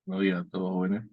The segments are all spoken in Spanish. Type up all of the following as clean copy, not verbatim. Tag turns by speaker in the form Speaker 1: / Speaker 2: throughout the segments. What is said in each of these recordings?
Speaker 1: No diga todo bueno.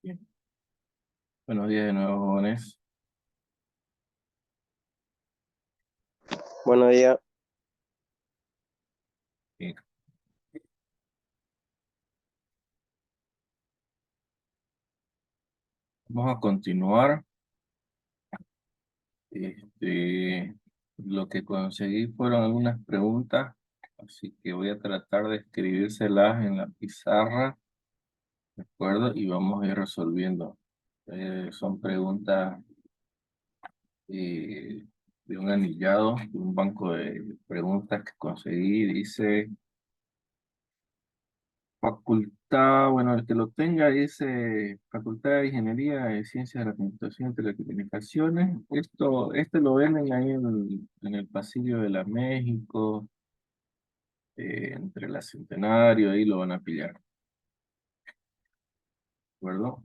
Speaker 1: Bien. Buenos días de nuevo, jóvenes.
Speaker 2: Buenos días.
Speaker 1: Bien, vamos a continuar. Lo que conseguí fueron algunas preguntas, así que voy a tratar de escribírselas en la pizarra, ¿de acuerdo? Y vamos a ir resolviendo. Son preguntas eh, de un anillado, de un banco de preguntas que conseguí. Dice, facultad, bueno, el que lo tenga dice Facultad de Ingeniería de Ciencias de la Computación y Telecomunicaciones. Este lo venden ahí en el pasillo de la México, entre la Centenario, ahí lo van a pillar, ¿de acuerdo?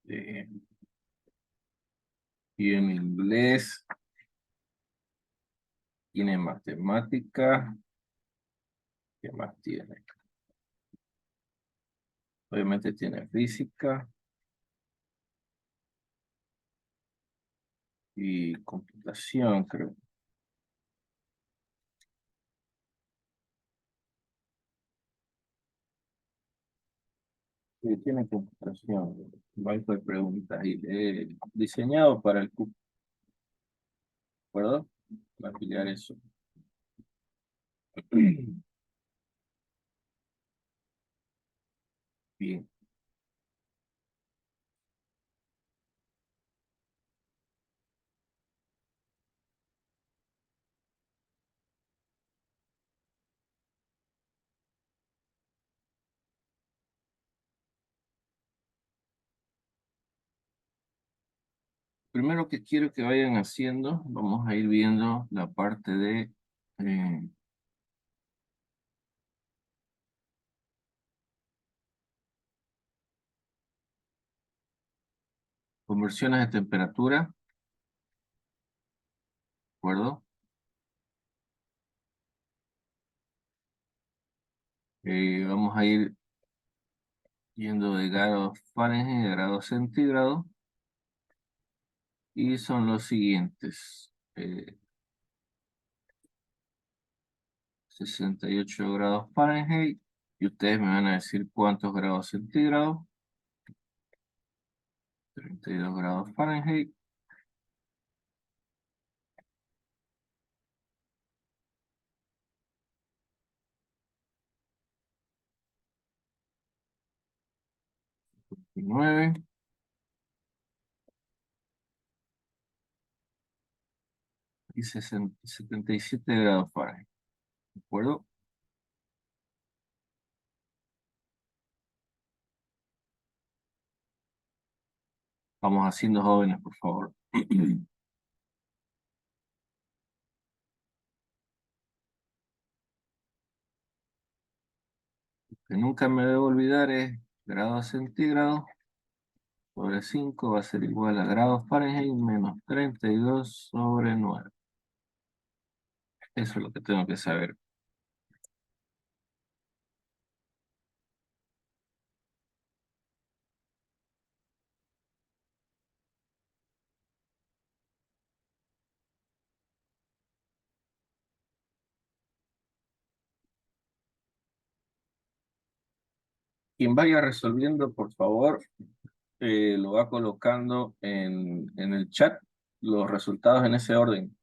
Speaker 1: Eh, y en inglés tiene matemática, ¿qué más tiene? Obviamente tiene física y computación, creo. Sí, tiene computación. Banco de preguntas y diseñado para el cupo, ¿de acuerdo? Va a pillar eso. Bien, primero que quiero que vayan haciendo, vamos a ir viendo la parte de eh, conversiones de temperatura, ¿de acuerdo? Vamos a ir yendo de grados Fahrenheit a grados centígrados y son los siguientes. 68 grados Fahrenheit y ustedes me van a decir cuántos grados centígrados. 32 grados Fahrenheit. 9 y 77 grados Fahrenheit. ¿De acuerdo? Vamos haciendo jóvenes, por favor. Que nunca me debo olvidar es grados centígrados sobre 5 va a ser igual a grados Fahrenheit menos 32 sobre 9. Eso es lo que tengo que saber. Quien vaya resolviendo, por favor, lo va colocando en el chat los resultados en ese orden.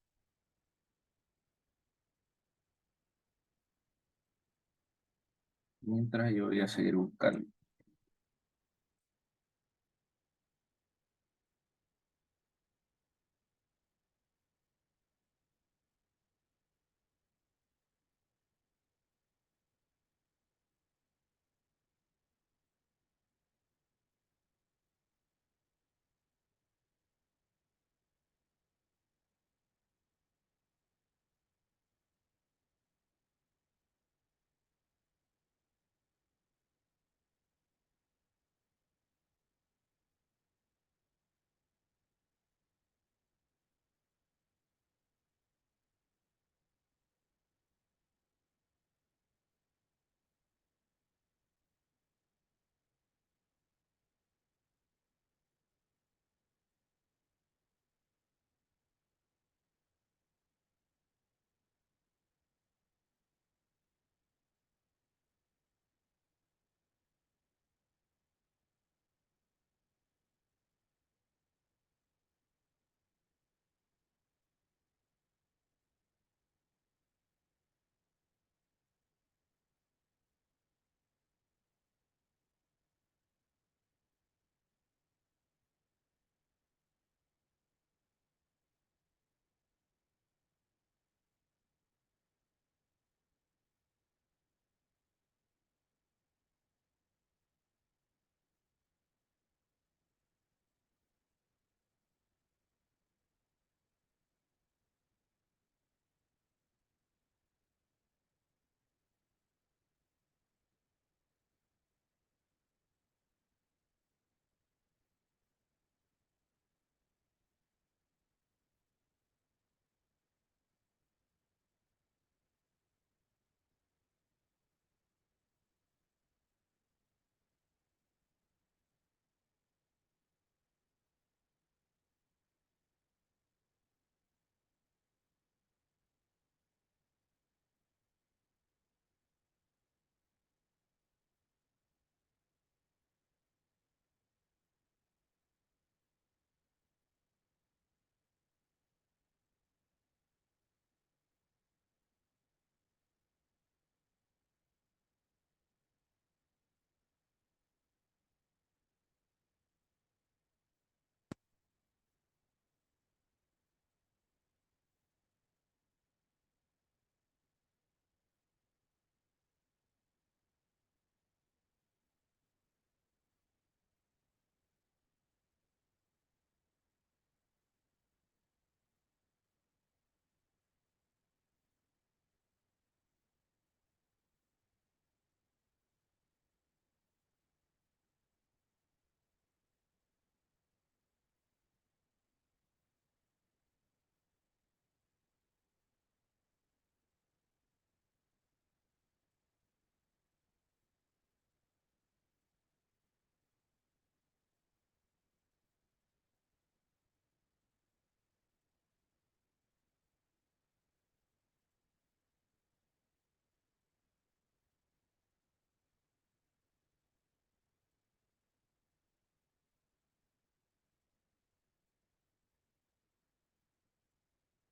Speaker 1: Mientras yo voy a seguir buscando.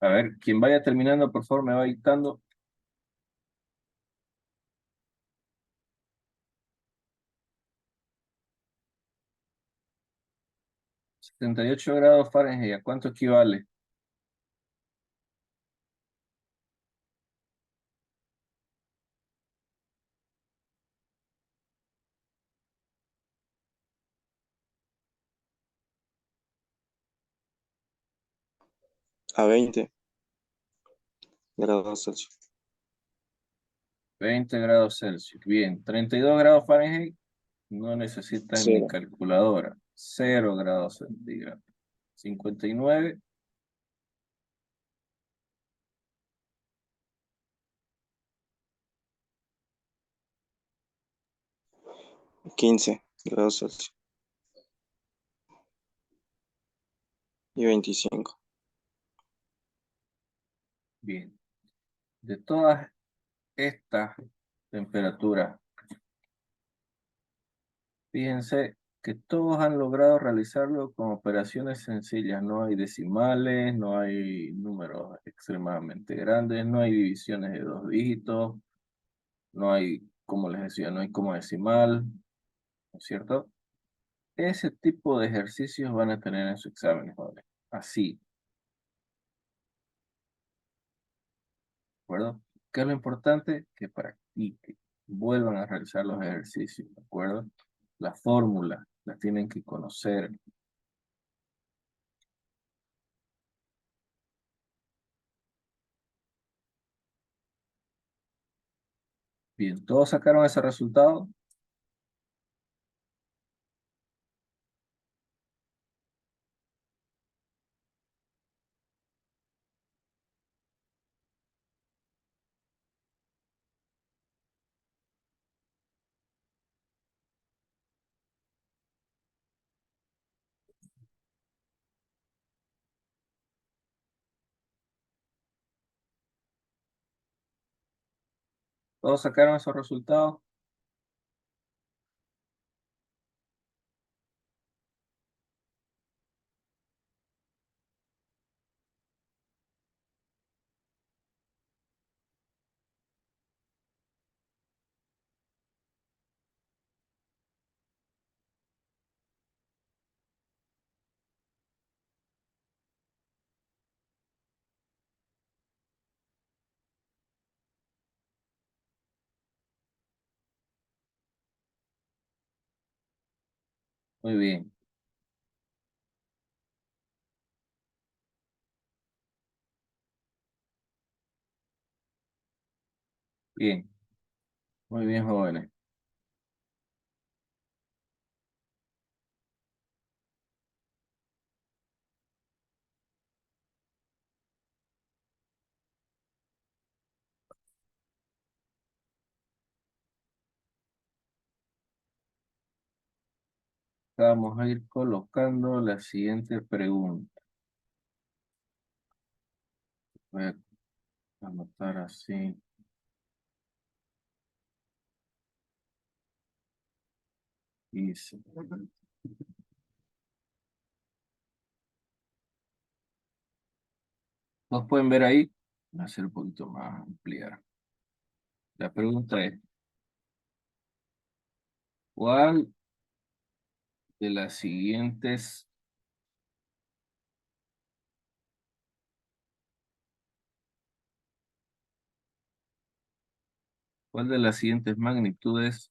Speaker 1: A ver, quien vaya terminando, por favor, me va dictando. 78 grados Fahrenheit, ¿a cuánto equivale?
Speaker 2: A 20 grados Celsius.
Speaker 1: 20 grados Celsius. Bien, 32 grados Fahrenheit, no necesitan ni
Speaker 2: Cero.
Speaker 1: calculadora. 0 grados centígrados. 59,
Speaker 2: 15 grados Celsius. Y 25.
Speaker 1: bien. De todas estas temperaturas, fíjense que todos han logrado realizarlo con operaciones sencillas. No hay decimales, no hay números extremadamente grandes, no hay divisiones de dos dígitos, no hay, como les decía, no hay como decimal, ¿no es cierto? Ese tipo de ejercicios van a tener en su examen, jóvenes. Así, ¿de acuerdo? ¿Qué es lo importante? Que practiquen, vuelvan a realizar los ejercicios, ¿de acuerdo? La fórmula, la tienen que conocer. Bien, ¿todos sacaron ese resultado? ¿Todos sacaron esos resultados? Muy bien, bien, muy bien, jóvenes. Vamos a ir colocando la siguiente pregunta. Voy a anotar así. Dice. ¿Nos pueden ver ahí? Voy a hacer un poquito más ampliar. La pregunta es, ¿cuál de las siguientes, cuál de las siguientes magnitudes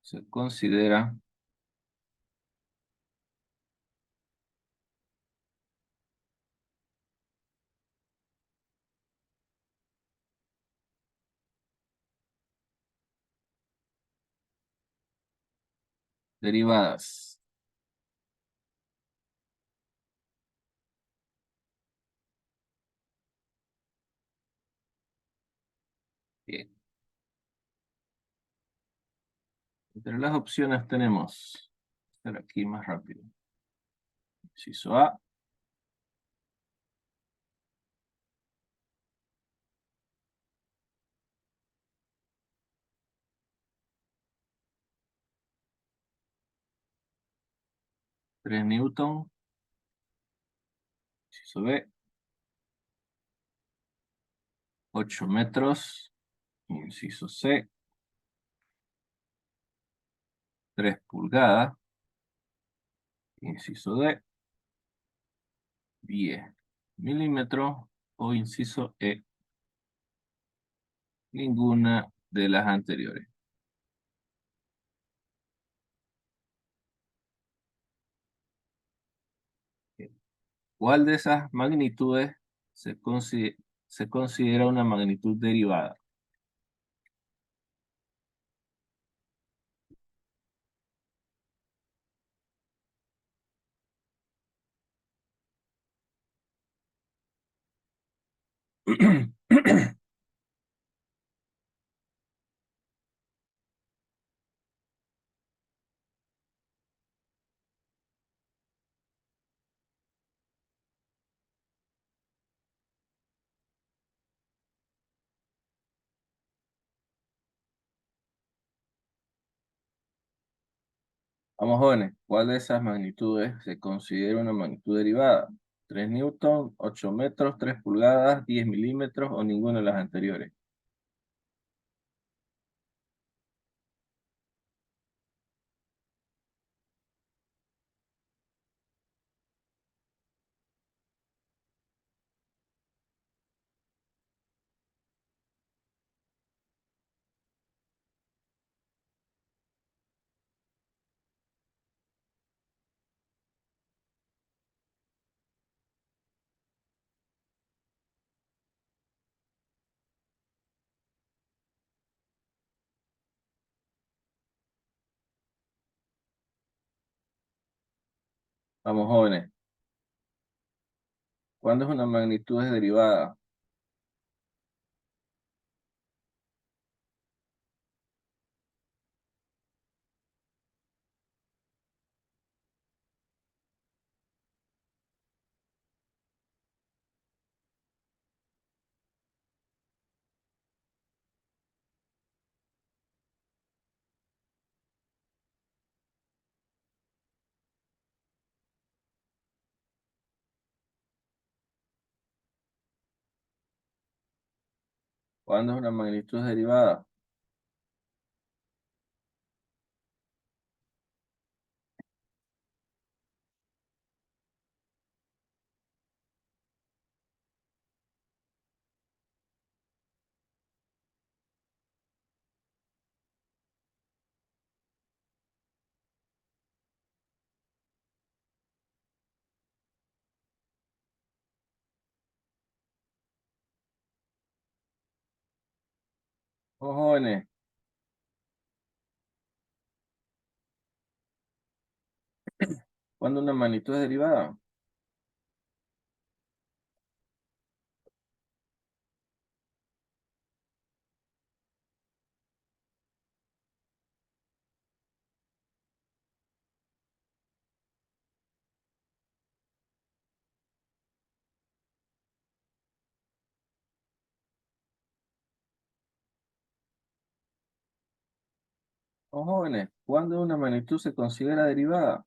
Speaker 1: se considera derivadas? Bien. Entre las opciones tenemos, hacer aquí más rápido. Inciso A, 3 newton. Inciso B, 8 metros, inciso C. 3 pulgadas, inciso D. 10 milímetros o inciso E, ninguna de las anteriores. ¿Cuál de esas magnitudes se considera una magnitud derivada? Vamos, jóvenes, ¿cuál de esas magnitudes se considera una magnitud derivada? 3 newton, 8 metros, 3 pulgadas, 10 milímetros o ninguna de las anteriores. Vamos, jóvenes, ¿cuándo es una magnitud derivada? ¿Cuándo es una magnitud derivada? Vamos, jóvenes, ¿cuándo una magnitud derivada? Vamos, jóvenes, ¿cuándo una magnitud se considera derivada?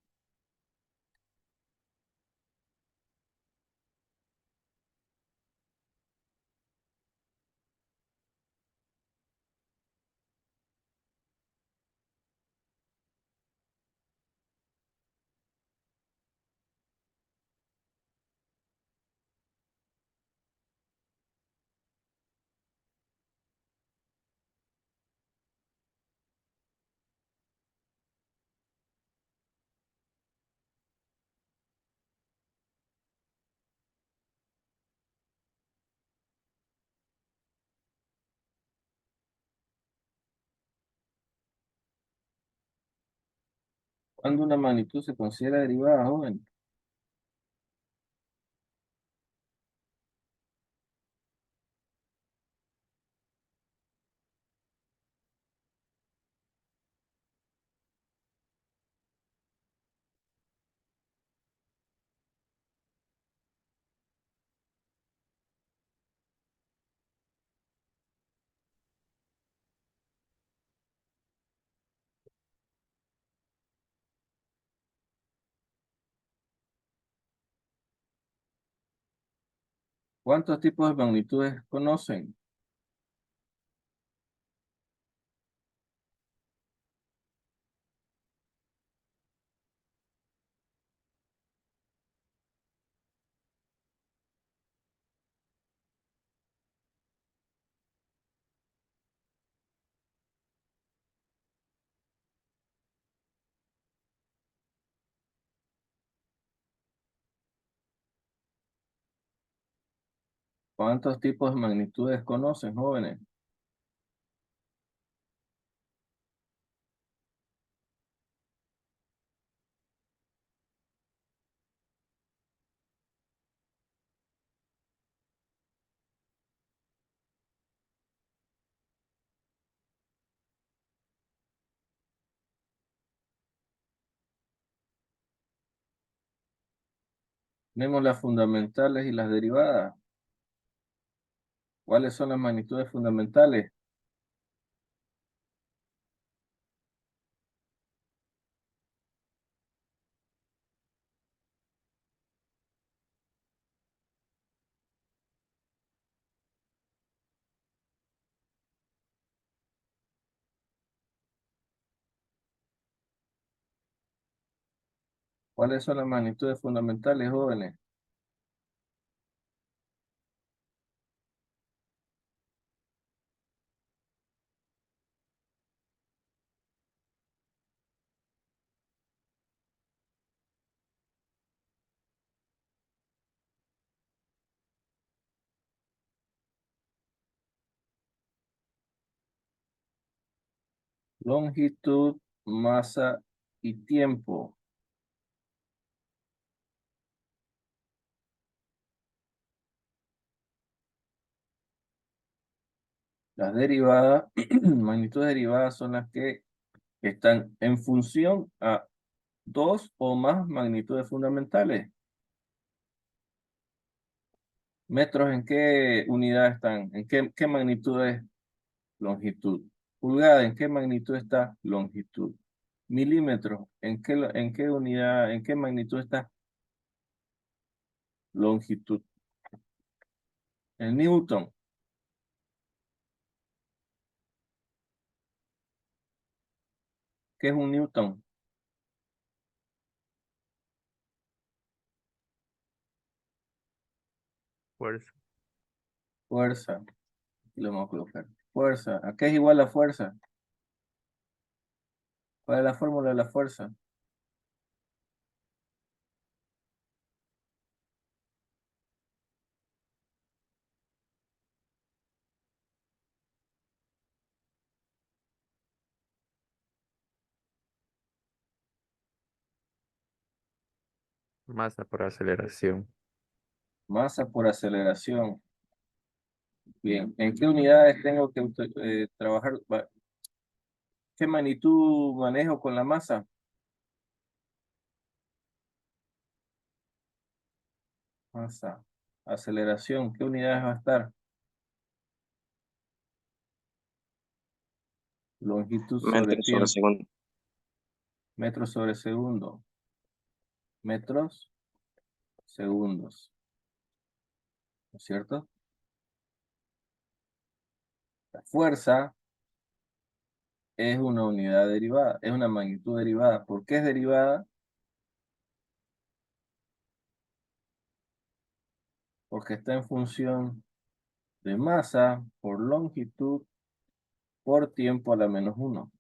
Speaker 1: ¿Cuándo una magnitud se considera derivada, joven? ¿Cuántos tipos de magnitudes conocen? ¿Cuántos tipos de magnitudes conocen, jóvenes? Tenemos las fundamentales y las derivadas. ¿Cuáles son las magnitudes fundamentales? ¿Cuáles son las magnitudes fundamentales, jóvenes? Longitud, masa y tiempo. Las derivadas, magnitudes derivadas son las que están en función a dos o más magnitudes fundamentales. ¿Metros en qué unidad están? ¿En qué magnitud es longitud? Pulgada, ¿en qué magnitud está longitud? Milímetros, en qué unidad, en qué magnitud está longitud? El Newton, ¿qué es un Newton?
Speaker 3: Fuerza.
Speaker 1: Fuerza, aquí lo vamos a colocar. Fuerza, ¿a qué es igual la fuerza? ¿Cuál es la fórmula de la fuerza?
Speaker 3: Masa por aceleración.
Speaker 1: Masa por aceleración. Bien, ¿en qué unidades tengo que trabajar? ¿Qué magnitud manejo con la masa? Masa, aceleración, ¿qué unidades va a estar? Longitud sobre
Speaker 2: Metros sobre
Speaker 1: tiempo,
Speaker 2: segundo.
Speaker 1: metros sobre segundo, metros, segundos, ¿no es cierto? La fuerza es una unidad derivada, es una magnitud derivada. ¿Por qué es derivada? Porque está en función de masa por longitud por tiempo a la menos uno.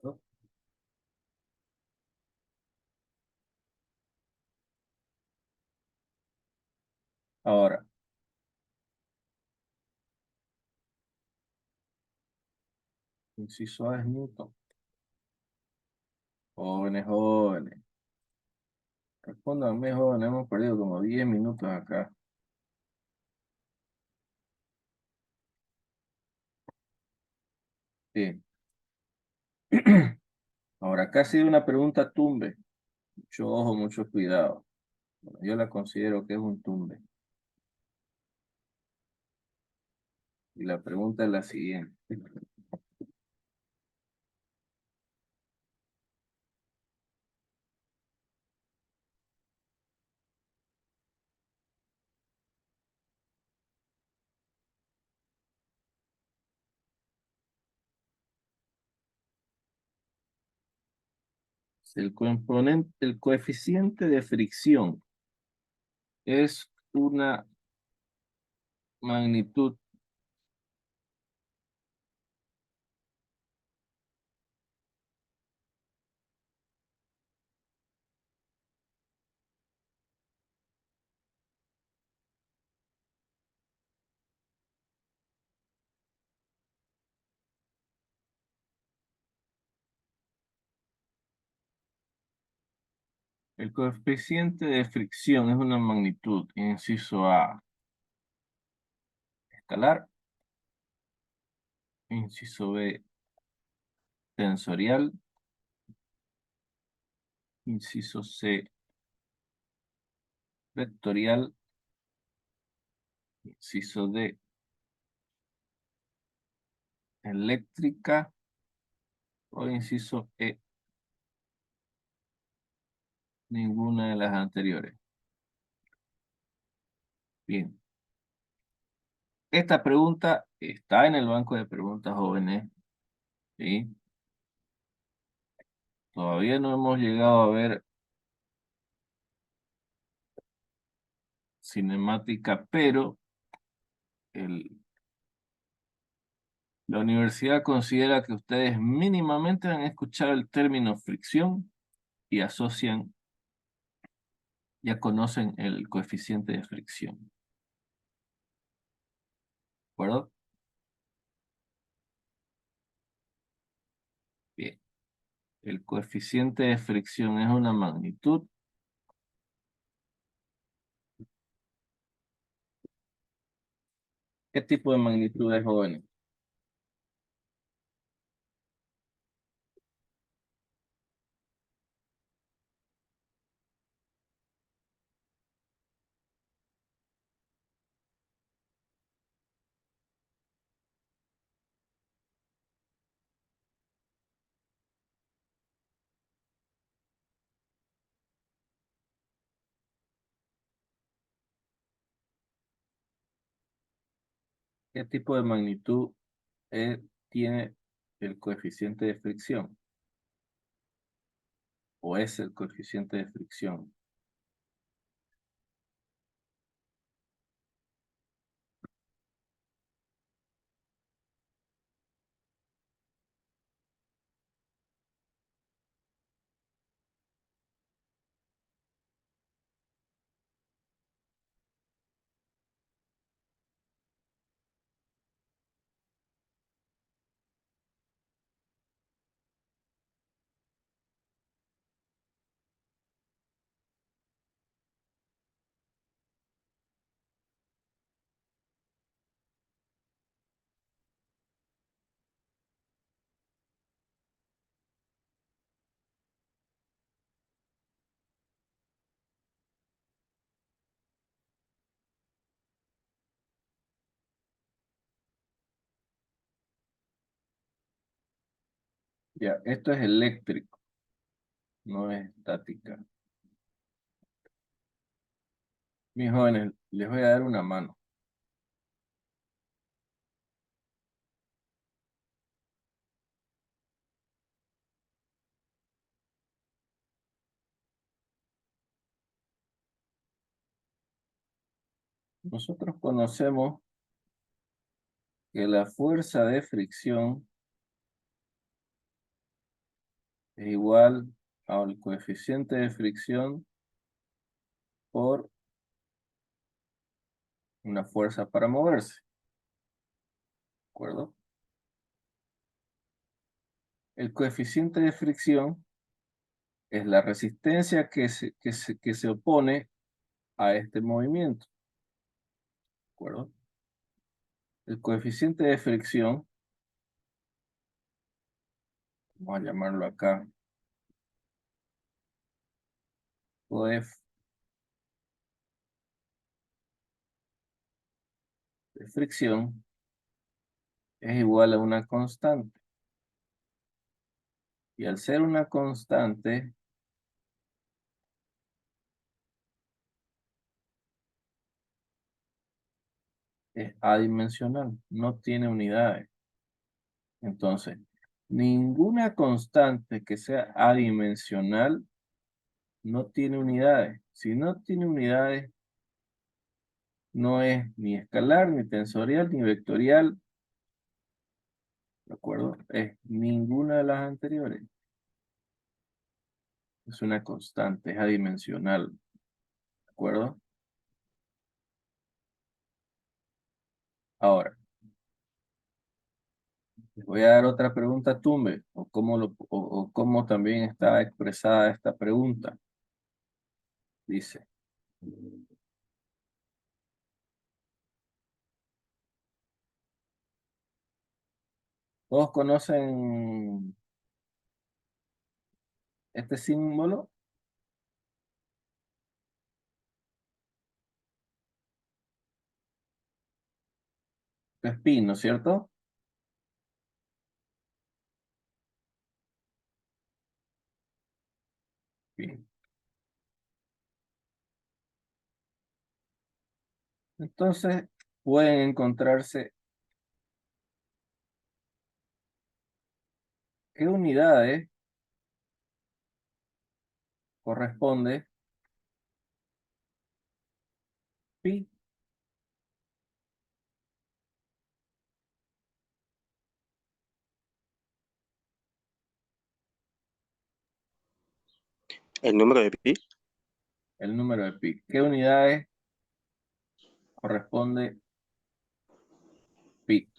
Speaker 1: ¿No? Ahora, inciso A es Newton. Jóvenes, jóvenes. Respóndanme, jóvenes, hemos perdido como 10 minutos acá. Bien. Ahora, acá ha sido una pregunta tumbe. Mucho ojo, mucho cuidado. Bueno, yo la considero que es un tumbe. Y la pregunta es la siguiente. El componente, el coeficiente de fricción es una magnitud El coeficiente de fricción es una magnitud, inciso A, escalar, inciso B, tensorial, inciso C, vectorial, inciso D, eléctrica, o inciso E, ninguna de las anteriores. Bien. Esta pregunta está en el banco de preguntas jóvenes, ¿sí? Todavía no hemos llegado a ver cinemática, pero la universidad considera que ustedes mínimamente han escuchado el término fricción y asocian, ya conocen el coeficiente de fricción. ¿De acuerdo? Bien. El coeficiente de fricción es una magnitud. ¿Qué tipo de magnitud es, jóvenes? ¿Qué tipo de magnitud tiene el coeficiente de fricción? ¿O es el coeficiente de fricción? Ya, esto es eléctrico, no es estática. Mis jóvenes, les voy a dar una mano. Nosotros conocemos que la fuerza de fricción es igual al coeficiente de fricción por una fuerza para moverse, ¿de acuerdo? El coeficiente de fricción es la resistencia que se opone a este movimiento, ¿de acuerdo? El coeficiente de fricción, vamos a llamarlo acá, coef de fricción es igual a una constante. Y al ser una constante, es adimensional, no tiene unidades. Entonces, ninguna constante que sea adimensional no tiene unidades. Si no tiene unidades, no es ni escalar, ni tensorial, ni vectorial, ¿de acuerdo? Es ninguna de las anteriores. Es una constante, es adimensional, ¿de acuerdo? Ahora, les voy a dar otra pregunta, Tumbe, o cómo también está expresada esta pregunta. Dice, ¿todos conocen este símbolo? Es pi, ¿no es cierto? Bien. Entonces, pueden encontrarse qué unidades corresponde pi.
Speaker 2: El número de pi,
Speaker 1: El número de pi. ¿Qué unidades corresponde pi?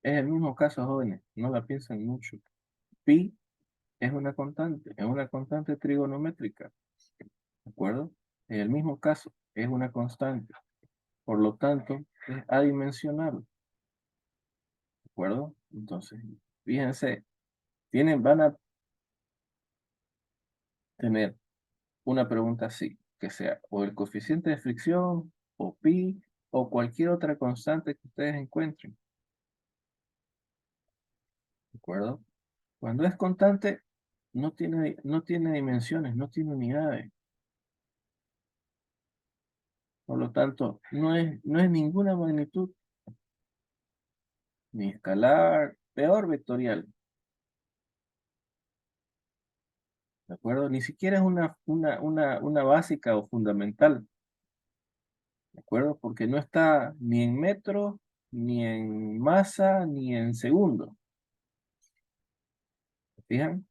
Speaker 1: Es el mismo caso, jóvenes. No la piensen mucho. Pi es una constante trigonométrica. ¿De acuerdo? En el mismo caso, es una constante. Por lo tanto, es adimensional. ¿De acuerdo? Entonces, fíjense, van a tener una pregunta así, que sea o el coeficiente de fricción, o pi, o cualquier otra constante que ustedes encuentren. ¿De acuerdo? Cuando es constante, no tiene dimensiones, no tiene unidades. Por lo tanto, no es ninguna magnitud, ni escalar, peor vectorial. ¿De acuerdo? Ni siquiera es una básica o fundamental. ¿De acuerdo? Porque no está ni en metros, ni en masa, ni en segundo. ¿Se fijan?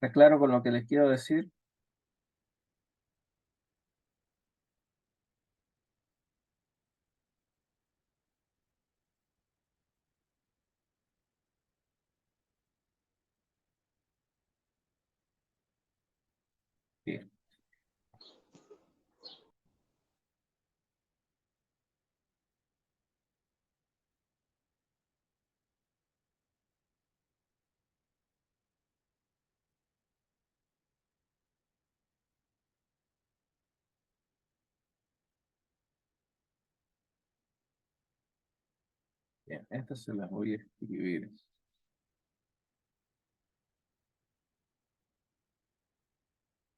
Speaker 1: ¿Está claro con lo que les quiero decir? Bien. Bien, estas se las voy a escribir.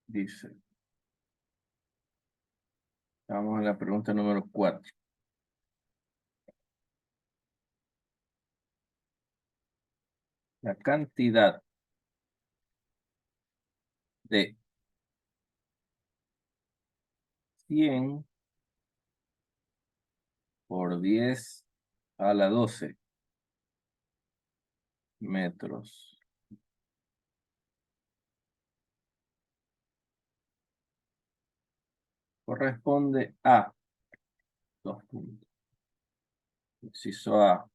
Speaker 1: Dice, vamos a la pregunta número 4. La cantidad de 100 por 10 a la 12 metros corresponde a, dos puntos, inciso A,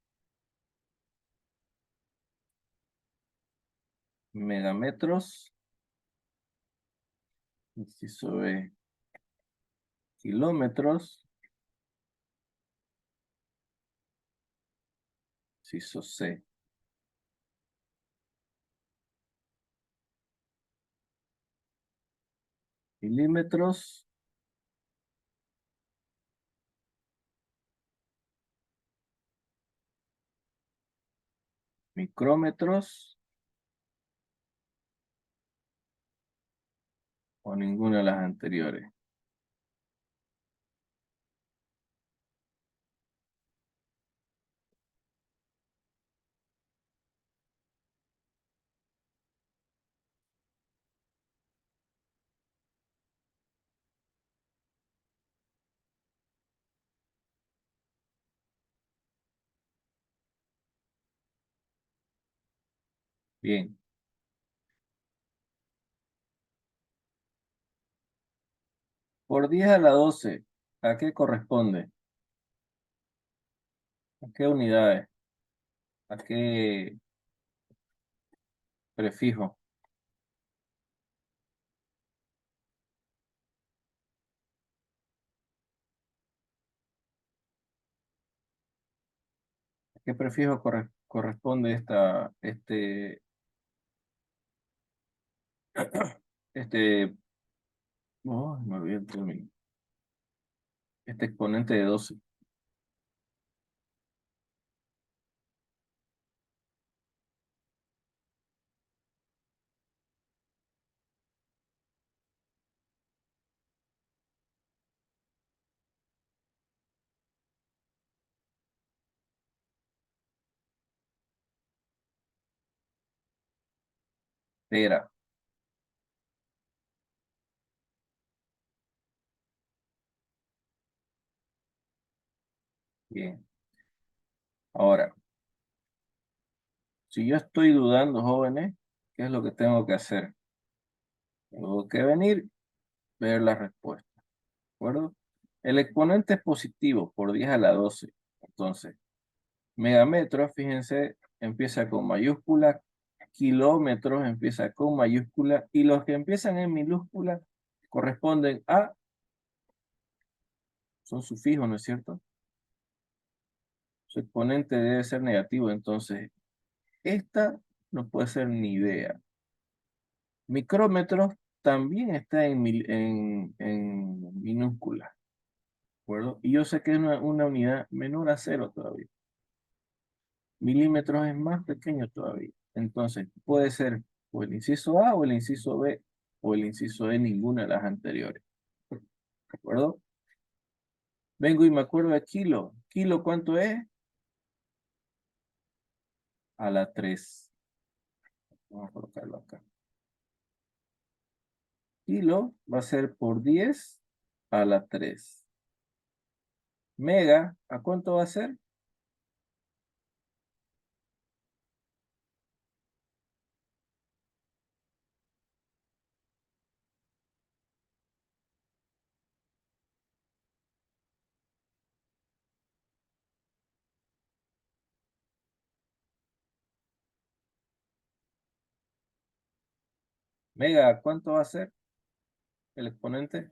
Speaker 1: megametros, inciso B, kilómetros, inciso C, milímetros, micrómetros, o ninguna de las anteriores. Bien. Por 10 a la 12, ¿a qué corresponde? ¿A qué unidades? ¿A qué prefijo? ¿A qué prefijo corresponde este, oh, me olvidé el término. Este exponente de 12? Tera. Bien. Ahora, si yo estoy dudando, jóvenes, ¿qué es lo que tengo que hacer? Tengo que venir, ver la respuesta, ¿de acuerdo? El exponente es positivo por 10 a la 12. Entonces, megametros, fíjense, empieza con mayúscula, kilómetros empieza con mayúscula, y los que empiezan en minúscula corresponden a, son sufijos, ¿no es cierto? Su exponente debe ser negativo, entonces esta no puede ser ni idea. Micrómetros también está en minúscula, ¿de acuerdo? Y yo sé que es una unidad menor a cero todavía. Milímetros es más pequeño todavía. Entonces, puede ser o el inciso A o el inciso B o el inciso D, ninguna de las anteriores. ¿De acuerdo? Vengo y me acuerdo de kilo. ¿Kilo cuánto es? A la 3. Vamos a colocarlo acá. Kilo va a ser por 10 a la 3. Mega, ¿a cuánto va a ser? Mega, ¿a cuánto va a ser el exponente?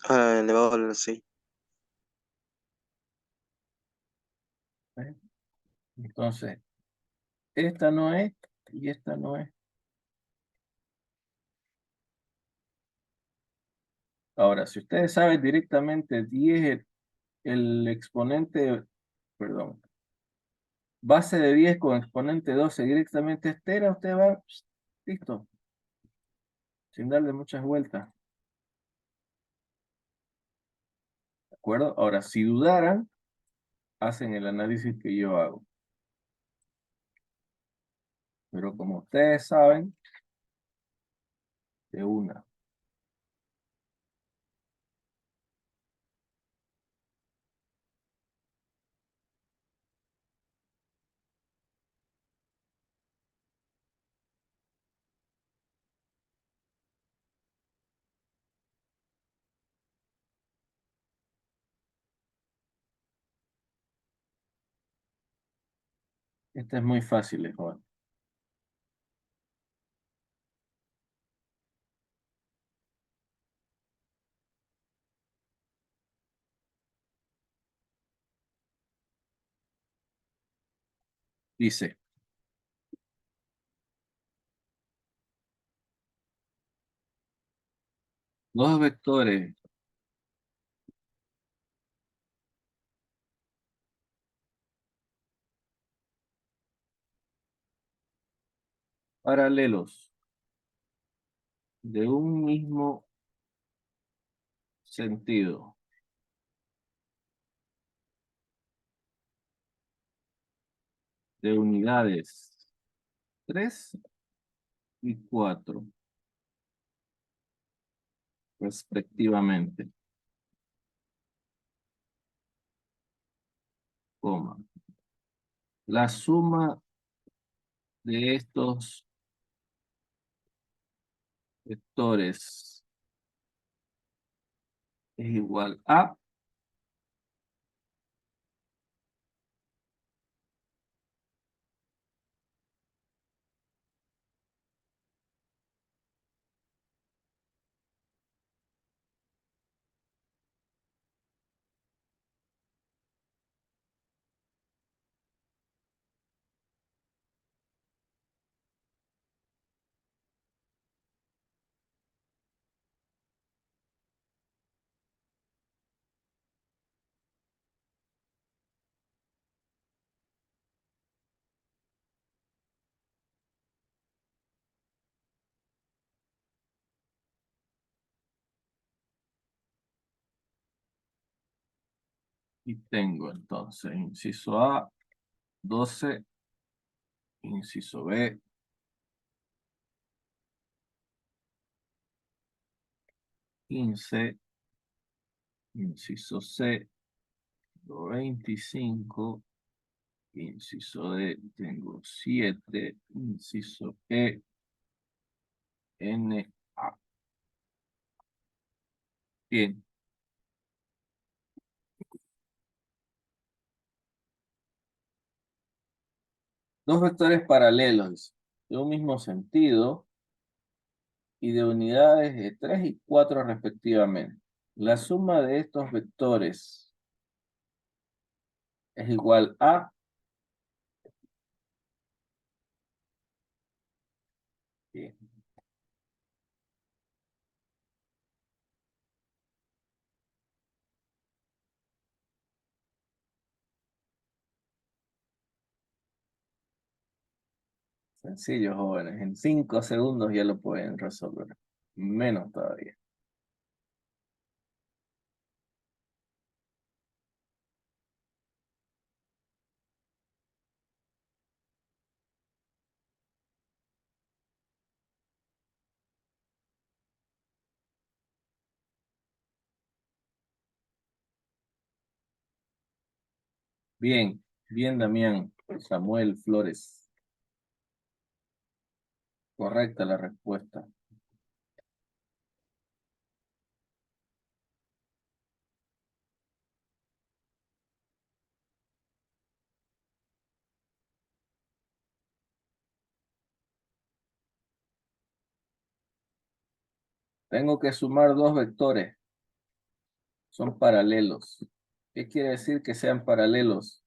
Speaker 2: Elevado a la 6.
Speaker 1: ¿Eh? Entonces, esta no es y esta no es. Ahora, si ustedes saben directamente 10, el exponente, perdón, base de 10 con exponente 12 directamente es tera, usted va, listo, sin darle muchas vueltas. ¿De acuerdo? Ahora, si dudaran, hacen el análisis que yo hago. Pero como ustedes saben, de una. Este es muy fácil, Juan. Dice, Dos vectores paralelos de un mismo sentido de unidades 3 y 4 respectivamente, coma. La suma de estos vectores es igual a, y tengo entonces inciso A, 12, inciso B, 15, inciso C, 25, inciso D, tengo 7, inciso E, N, A. Bien, dos vectores paralelos de un mismo sentido y de unidades de 3 y 4 respectivamente. La suma de estos vectores es igual a, bien, sencillo, jóvenes, en 5 segundos ya lo pueden resolver, menos todavía. Bien, bien, Damián. Samuel Flores. Correcta la respuesta. Tengo que sumar dos vectores. Son paralelos. ¿Qué quiere decir que sean paralelos?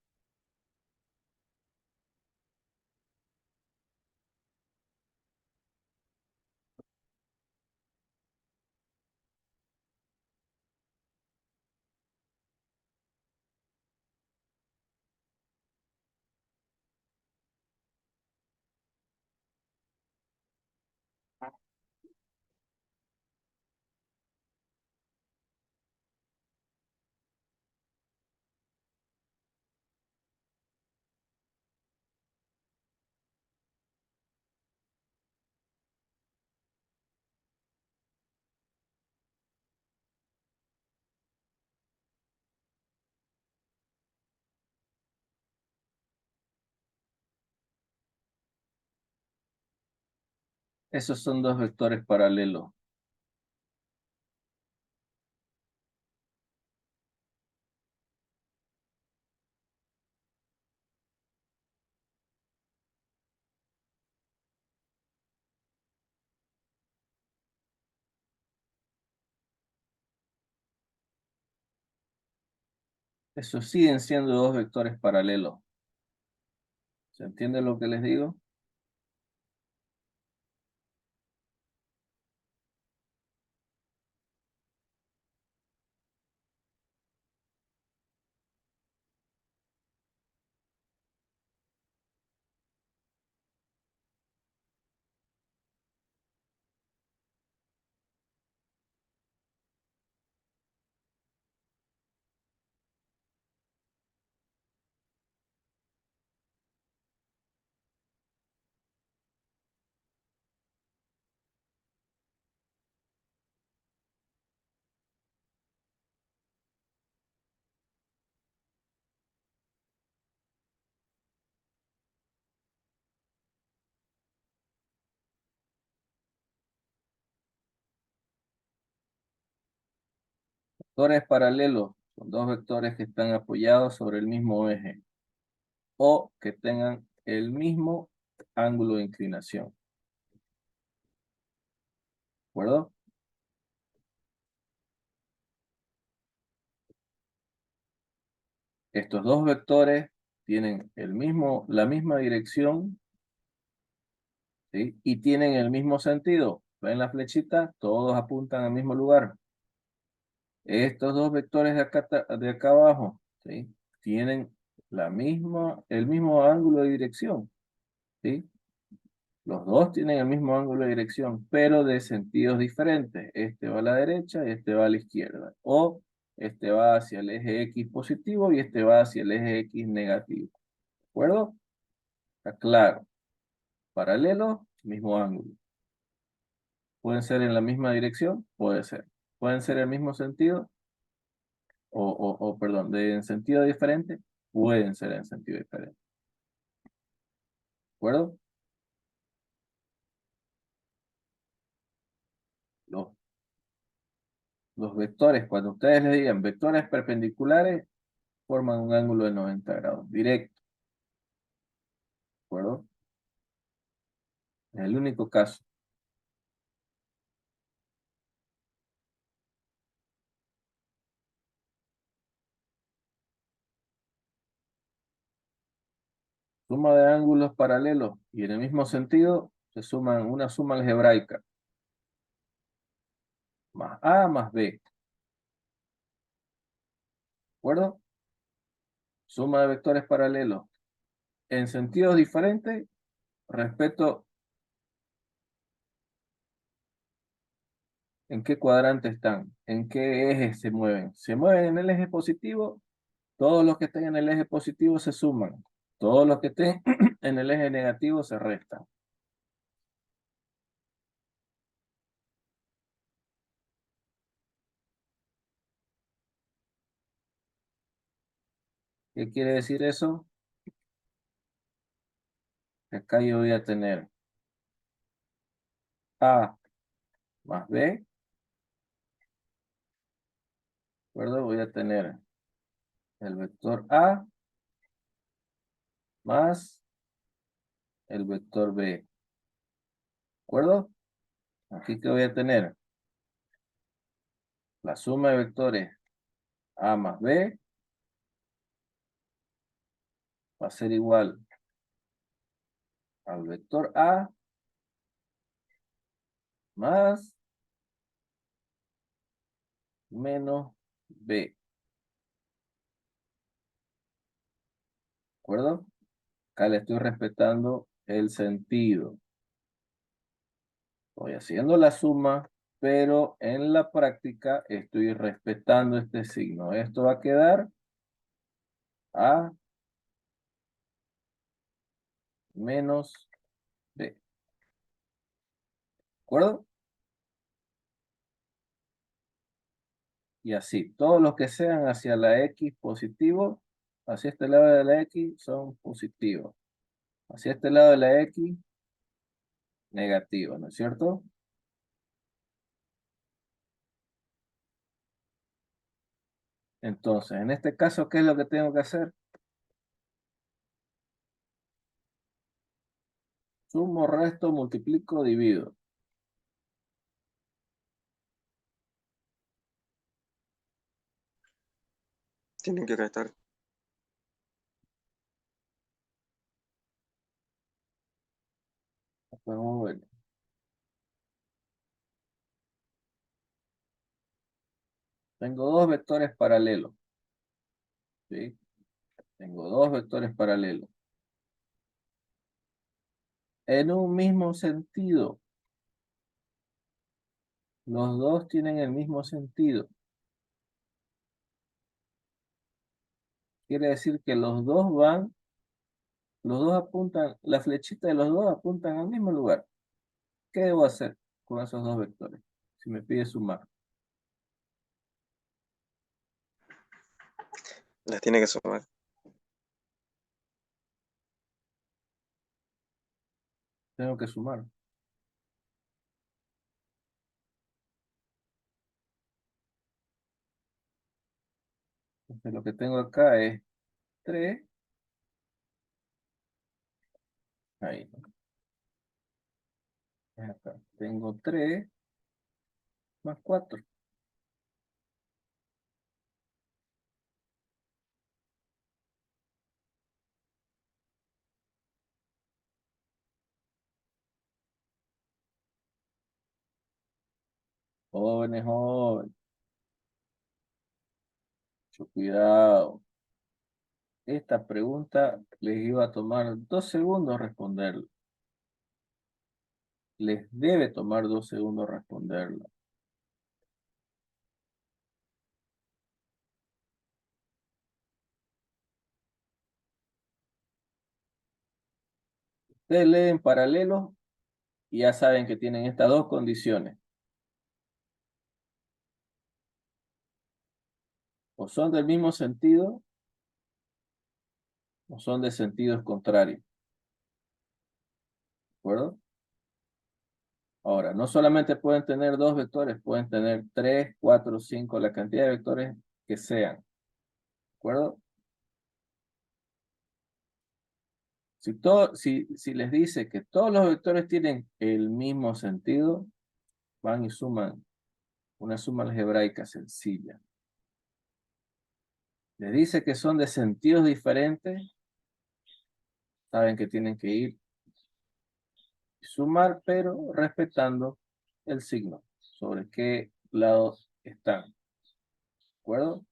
Speaker 1: Esos son dos vectores paralelos. Esos siguen siendo dos vectores paralelos. ¿Se entiende lo que les digo? Vectores paralelos son dos vectores que están apoyados sobre el mismo eje o que tengan el mismo ángulo de inclinación. ¿De acuerdo? Estos dos vectores tienen la misma dirección, ¿sí? Y tienen el mismo sentido. ¿Ven la flechita? Todos apuntan al mismo lugar. Estos dos vectores de acá abajo, ¿sí? Tienen el mismo ángulo de dirección, ¿sí? Los dos tienen el mismo ángulo de dirección, pero de sentidos diferentes. Este va a la derecha y este va a la izquierda. O este va hacia el eje X positivo y este va hacia el eje X negativo. ¿De acuerdo? Está claro. Paralelo, mismo ángulo. ¿Pueden ser en la misma dirección? Puede ser. ¿Pueden ser el mismo sentido? Perdón, en sentido diferente, pueden ser en sentido diferente. ¿De acuerdo? Los, los vectores, cuando ustedes les digan vectores perpendiculares, forman un ángulo de 90 grados, directo. ¿De acuerdo? Es el único caso. Suma de ángulos paralelos y en el mismo sentido se suman una suma algebraica. Más A más B. ¿De acuerdo? Suma de vectores paralelos en sentidos diferentes respecto en qué cuadrante están, en qué eje se mueven. Se mueven en el eje positivo, todos los que estén en el eje positivo se suman. Todos los que estén en el eje negativo se restan. ¿Qué quiere decir eso? Acá yo voy a tener A más B, ¿de acuerdo? Voy a tener el vector A más el vector B, ¿de acuerdo? Aquí que voy a tener la suma de vectores A más B va a ser igual al vector A más menos B, ¿de acuerdo? Acá le estoy respetando el sentido. Estoy haciendo la suma, pero en la práctica estoy respetando este signo. Esto va a quedar A menos B. ¿De acuerdo? Y así, todos los que sean hacia la X positivo, hacia este lado de la X son positivos. Hacia este lado de la X, negativo, ¿no es cierto? Entonces, en este caso, ¿qué es lo que tengo que hacer? Sumo, resto, multiplico, divido.
Speaker 2: Tienen que restar.
Speaker 1: Podemos ver. Tengo dos vectores paralelos. ¿Sí? Tengo dos vectores paralelos. En un mismo sentido. Los dos tienen el mismo sentido. Quiere decir que los dos apuntan, la flechita de los dos apuntan al mismo lugar. ¿Qué debo hacer con esos dos vectores? Si me pide sumar.
Speaker 2: Las tiene que sumar.
Speaker 1: Tengo que sumar. Entonces lo que tengo acá es 3. Ahí, ¿no? Es acá. Tengo 3 más 4. Jóvenes, jóvenes, mucho cuidado. Esta pregunta les iba a tomar 2 segundos responderla. Les debe tomar 2 segundos responderla. Ustedes leen paralelos y ya saben que tienen estas dos condiciones. O son del mismo sentido o son de sentidos contrarios. ¿De acuerdo? Ahora, no solamente pueden tener 2 vectores, pueden tener 3, 4, 5, la cantidad de vectores que sean. ¿De acuerdo? Si les dice que todos los vectores tienen el mismo sentido, van y suman una suma algebraica sencilla. Les dice que son de sentidos diferentes, saben que tienen que ir y sumar, pero respetando el signo, sobre qué lados están. ¿De acuerdo?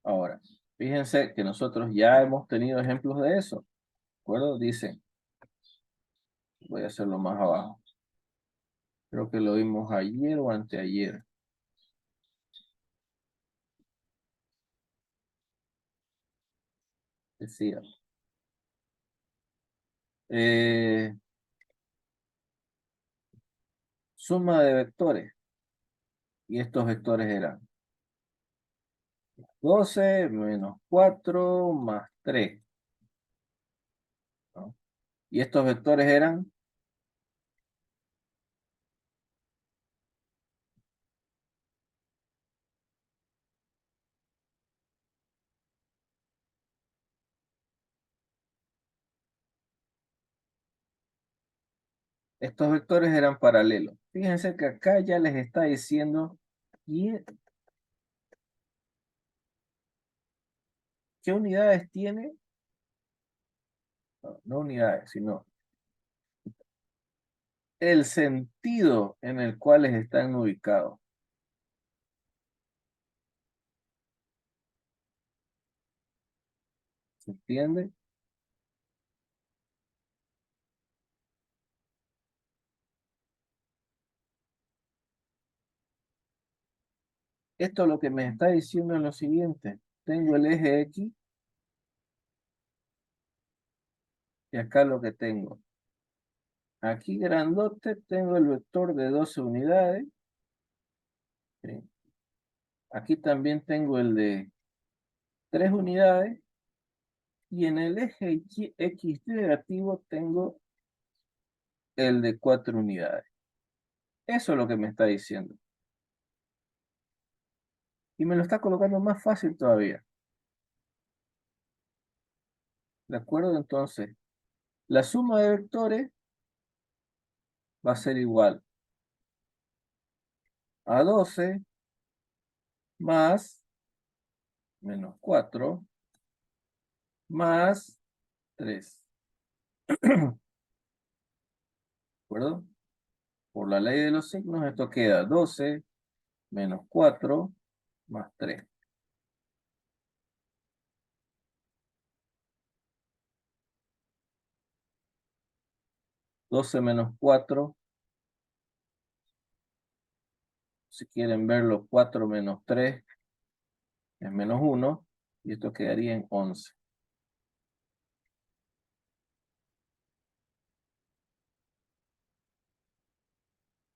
Speaker 1: Ahora, fíjense que nosotros ya hemos tenido ejemplos de eso. ¿De acuerdo? Dicen, voy a hacerlo más abajo. Creo que lo vimos ayer o anteayer. Decía, eh, suma de vectores. Y estos vectores eran 12 menos 4 más 3, ¿no? Y estos vectores eran, paralelos. Fíjense que acá ya les está diciendo qué unidades tiene. No, no unidades, sino el sentido en el cual están ubicados. ¿Se entiende? Esto lo que me está diciendo es lo siguiente. Tengo el eje X y acá lo que tengo. Aquí grandote tengo el vector de 12 unidades. ¿Sí? Aquí también tengo el de 3 unidades. Y en el eje X negativo tengo el de 4 unidades. Eso es lo que me está diciendo. Y me lo está colocando más fácil todavía. ¿De acuerdo? Entonces, la suma de vectores va a ser igual a 12 más menos 4 más 3. ¿De acuerdo? Por la ley de los signos, esto queda 12 menos 4 más 3. 12 menos 4, si quieren verlo, 4 menos 3 es menos 1, y esto quedaría en 11.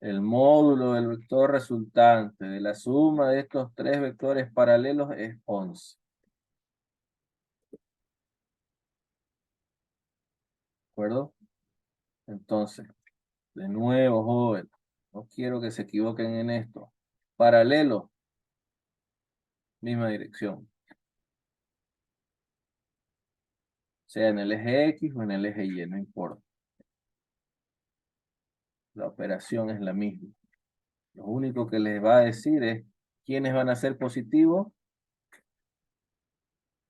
Speaker 1: El módulo del vector resultante de la suma de estos 3 vectores paralelos es 11. ¿De acuerdo? Entonces, de nuevo, joven, No quiero que se equivoquen en esto. Paralelo, misma dirección. Sea en el eje X o en el eje Y, no importa. La operación es la misma. Lo único que les va a decir es quiénes van a ser positivos.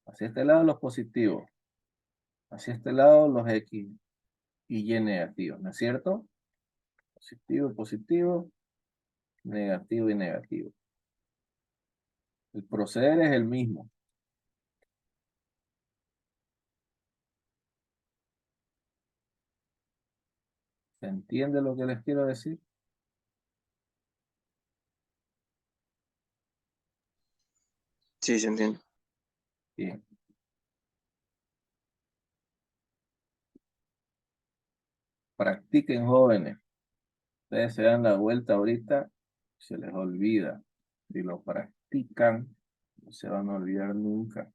Speaker 1: Hacia este lado los positivos. Hacia este lado los X y Y negativos, ¿no es cierto? Positivo, positivo, negativo y negativo. El proceder es el mismo. ¿Se entiende lo que les quiero decir?
Speaker 2: Sí, se entiende.
Speaker 1: Bien. Practiquen, jóvenes. Ustedes se dan la vuelta ahorita, se les olvida. Si lo practican, no se van a olvidar nunca.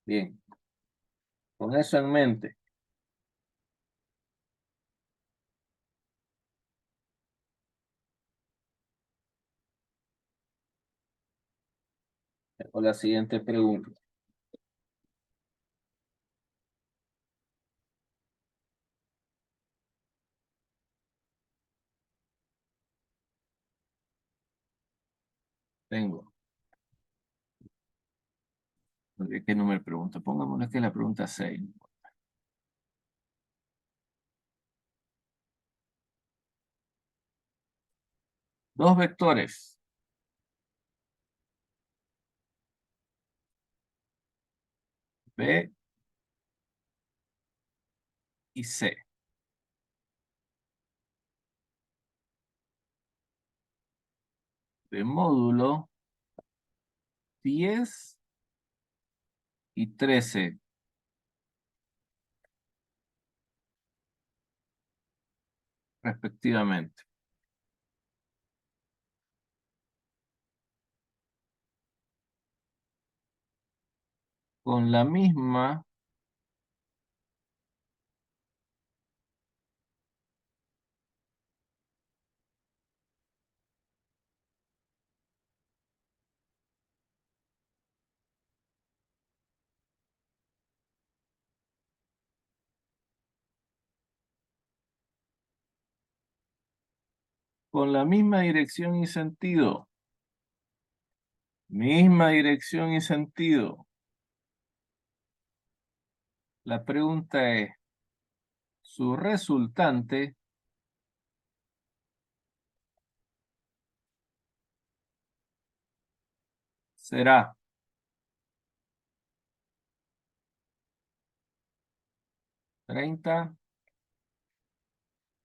Speaker 1: Bien. Con eso en mente, tengo la siguiente pregunta. Tengo. ¿Qué número de pregunta? Pongámosle que es la pregunta 6. Dos vectores. B y C. De módulo 10 y 13. Respectivamente. Con la misma dirección y sentido. Misma dirección y sentido. La pregunta es, su resultante será 30,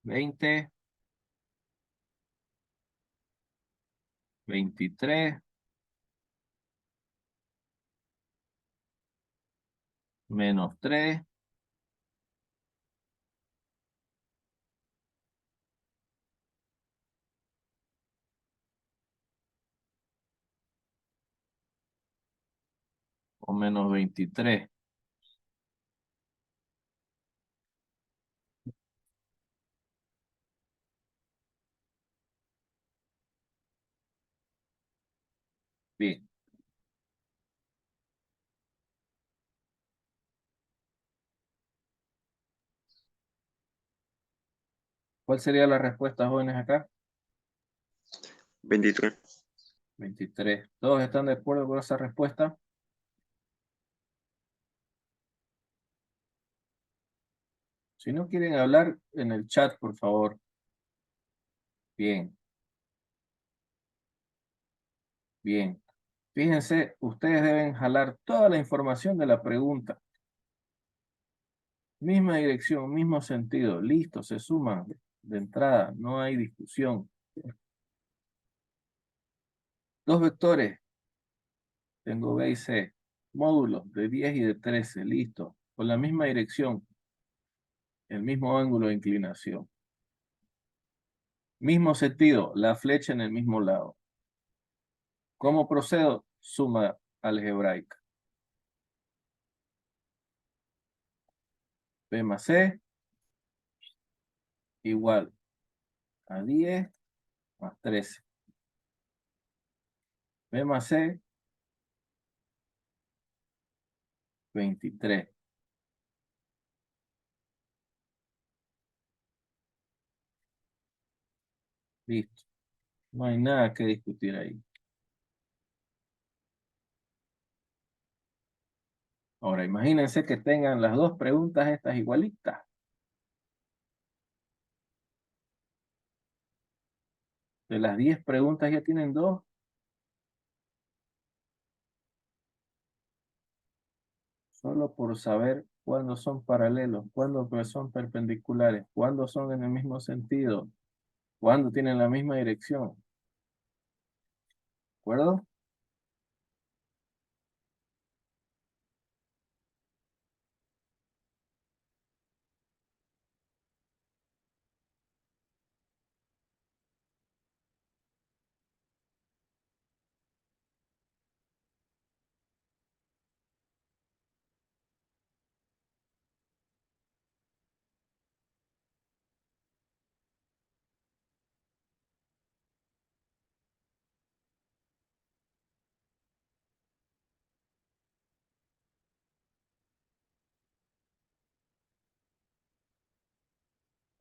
Speaker 1: 20, 23, menos 3, o menos 23. Bien. ¿Cuál sería la respuesta, jóvenes, acá?
Speaker 2: 23.
Speaker 1: 23. ¿Todos están de acuerdo con esa respuesta? Si no quieren hablar, en el chat, por favor. Bien. Bien. Fíjense, ustedes deben jalar toda la información de la pregunta. Misma dirección, mismo sentido. Listo, se suman de entrada. No hay discusión. Dos vectores. Tengo B y C. Módulos de 10 y de 13. Listo. Con la misma dirección. El mismo ángulo de inclinación. Mismo sentido. La flecha en el mismo lado. ¿Cómo procedo? Suma algebraica. B más C igual a 10 más 13. B más C, 23. Listo. No hay nada que discutir ahí. Ahora, imagínense que tengan las dos preguntas estas igualitas. De las 10 preguntas ya tienen dos. Solo por saber cuándo son paralelos, cuándo pues son perpendiculares, cuándo son en el mismo sentido, cuándo tienen la misma dirección. ¿De acuerdo?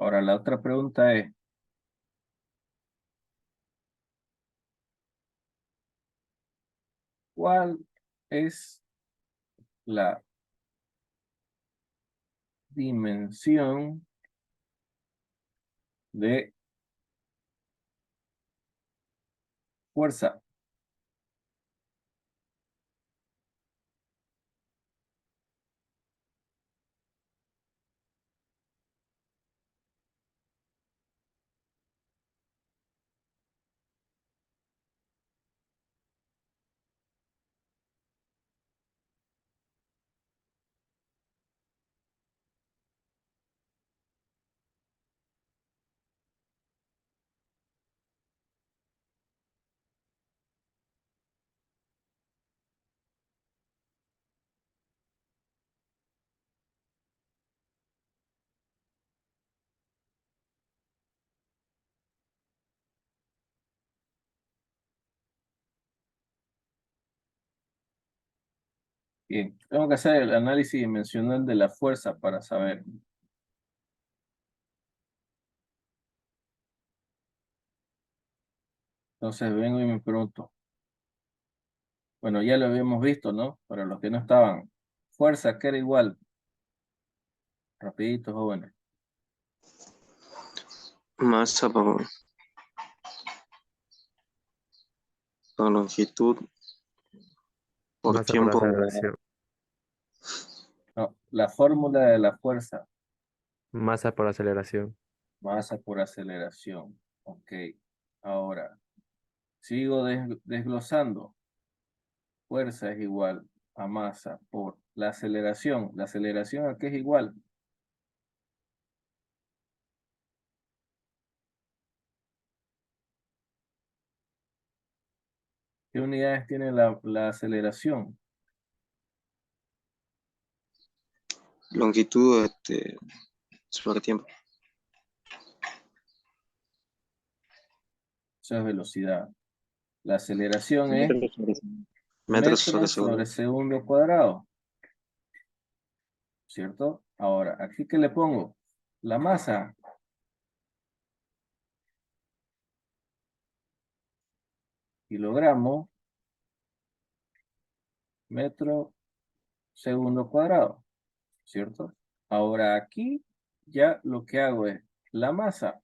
Speaker 1: Ahora la otra pregunta es, ¿cuál es la dimensión de fuerza? Bien, tengo que hacer el análisis dimensional de la fuerza para saber. Entonces vengo y me pregunto. Bueno, ya lo habíamos visto, ¿no? Para los que no estaban. Fuerza, que era igual. Rapidito, jóvenes.
Speaker 2: Masa por longitud por
Speaker 3: Masa por
Speaker 2: tiempo.
Speaker 3: aceleración.
Speaker 1: No, la fórmula de la fuerza.
Speaker 3: Masa por aceleración.
Speaker 1: Masa por aceleración. Ok. Ahora, sigo desglosando. Fuerza es igual a masa por la aceleración. ¿La aceleración a qué es igual? ¿Qué unidades tiene la aceleración?
Speaker 2: Longitud sobre tiempo.
Speaker 1: Eso es velocidad. La aceleración es
Speaker 2: Metros sobre segundo. Metros sobre
Speaker 1: metros
Speaker 2: segundo.
Speaker 1: sobre segundo cuadrado. ¿Cierto? Ahora, ¿aquí qué le pongo? La masa. Kilogramo, metro, segundo cuadrado. ¿Cierto? Ahora aquí ya lo que hago es la masa.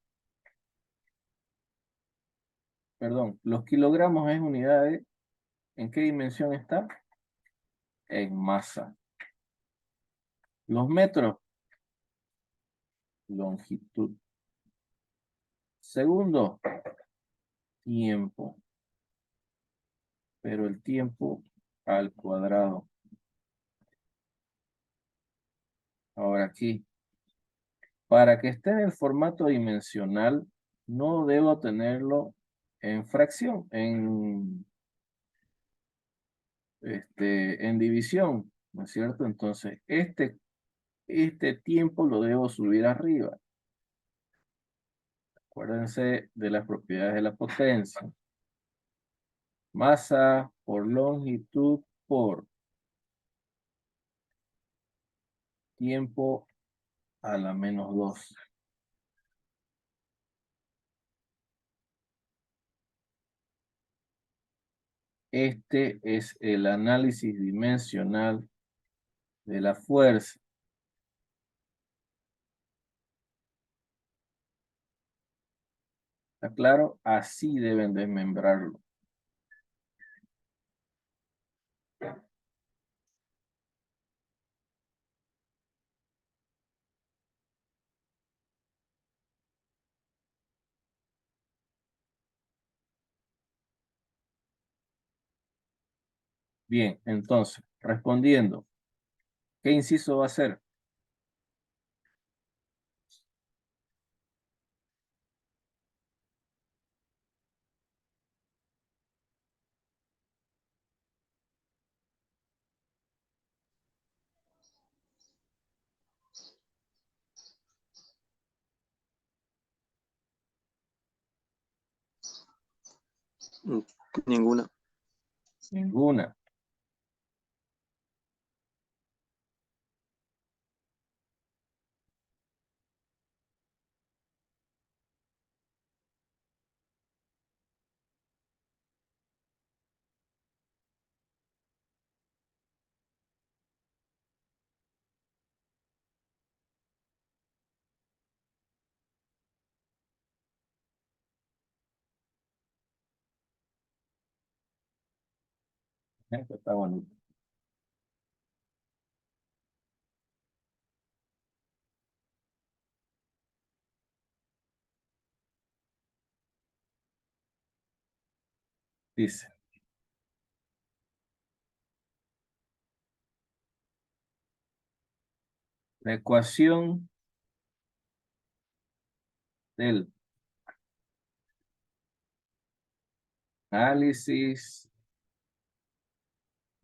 Speaker 1: Perdón, los kilogramos es unidades. ¿En qué dimensión está? En masa. Los metros, longitud. Segundo, tiempo. Pero el tiempo al cuadrado. Ahora aquí, para que esté en el formato dimensional, no debo tenerlo en fracción, en división, ¿no es cierto? Entonces, este tiempo lo debo subir arriba. Acuérdense de las propiedades de la potencia. Masa por longitud por tiempo a la -2. Este es el análisis dimensional de la fuerza. ¿Está claro? Así deben desmembrarlo. Bien, entonces, respondiendo, ¿qué inciso va a ser?
Speaker 2: Mm, Ninguna.
Speaker 1: Ninguna. Esto está bonito. Dice, la ecuación del análisis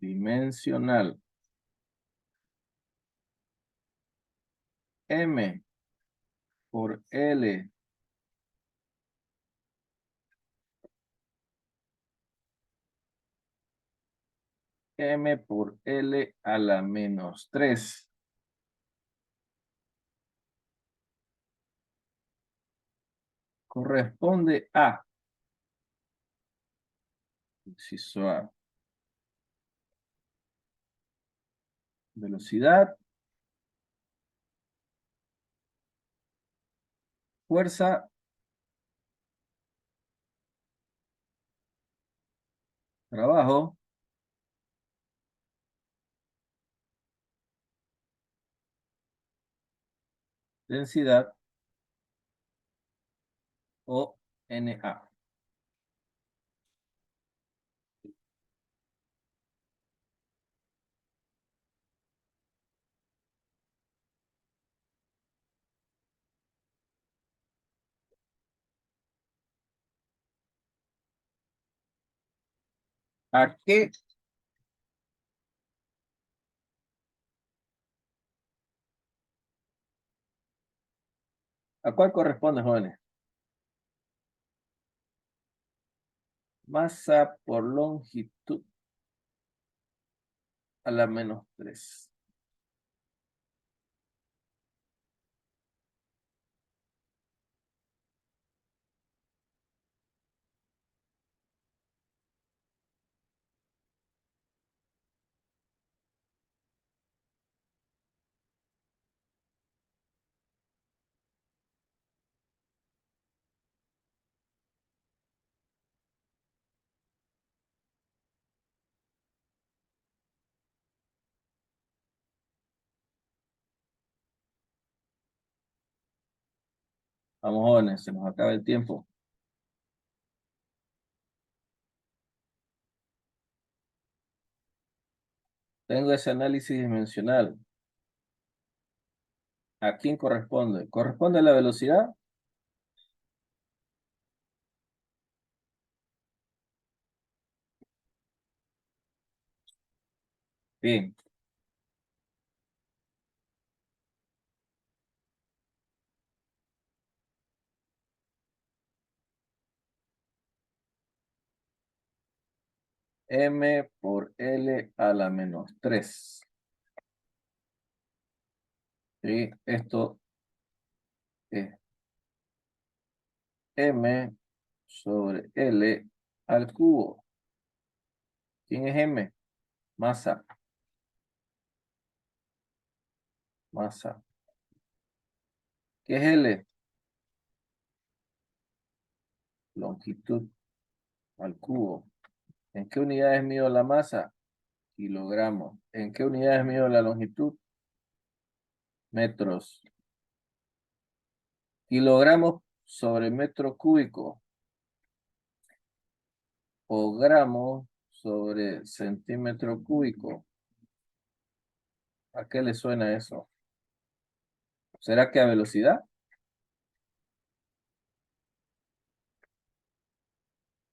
Speaker 1: dimensional M por L M por L a la -3 corresponde a, inciso A, velocidad, fuerza, trabajo, densidad o NA. ¿A qué? ¿A cuál corresponde, jóvenes? Masa por longitud a la -3. Vamos, jóvenes, se nos acaba el tiempo. Tengo ese análisis dimensional. ¿A quién corresponde? ¿Corresponde a la velocidad? Bien. M por L a la menos 3. Y esto es M sobre L al cubo. ¿Quién es M? Masa. Masa. ¿Qué es L? Longitud al cubo. ¿En qué unidades mido la masa? Kilogramos. ¿En qué unidades mido la longitud? Metros. Kilogramos sobre metro cúbico o gramos sobre centímetro cúbico. ¿A qué le suena eso? ¿Será que a velocidad?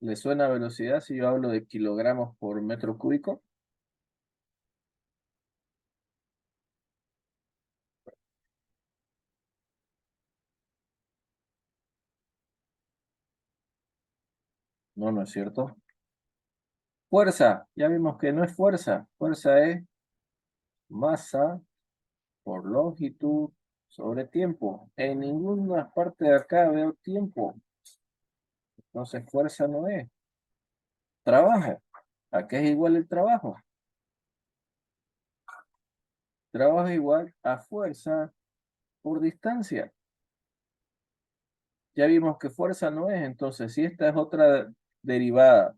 Speaker 1: ¿Le suena a velocidad si yo hablo de kilogramos por metro cúbico? No, no es cierto. Fuerza, ya vimos que no es fuerza. Fuerza es masa por longitud sobre tiempo. En ninguna parte de acá veo tiempo. Entonces fuerza no es. Trabajo. ¿A qué es igual el trabajo? Trabajo es igual a fuerza por distancia. Ya vimos que fuerza no es, entonces si esta es otra derivada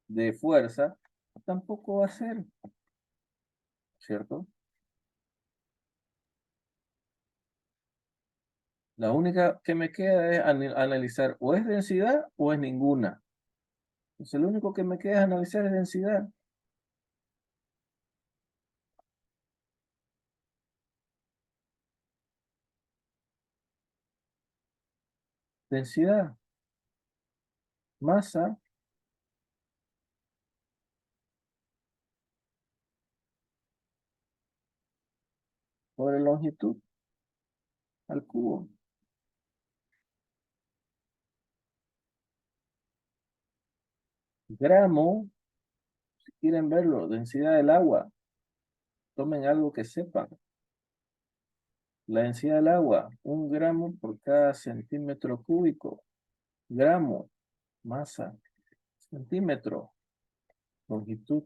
Speaker 1: de fuerza, tampoco va a ser, ¿cierto? La única que me queda es analizar o es densidad o es ninguna. Entonces lo único que me queda es analizar es densidad. Densidad, masa sobre longitud al cubo. Gramo, si quieren verlo, densidad del agua. Tomen algo que sepan. La densidad del agua, 1 gramo por cada centímetro cúbico. Gramo, masa, centímetro, longitud,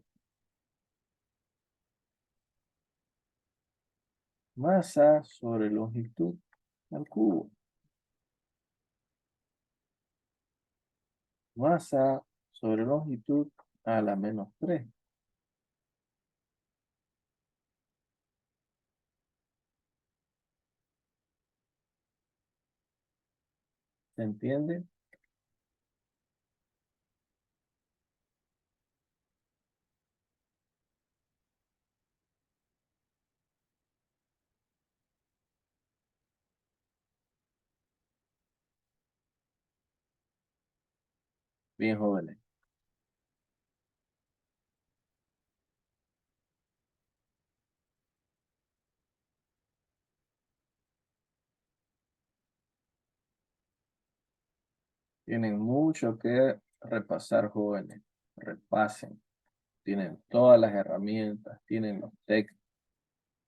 Speaker 1: masa sobre longitud al cubo. Masa sobre longitud a la menos 3. ¿Se entiende? Bien, jóvenes. Tienen mucho que repasar, jóvenes. Repasen. Tienen todas las herramientas, tienen los textos,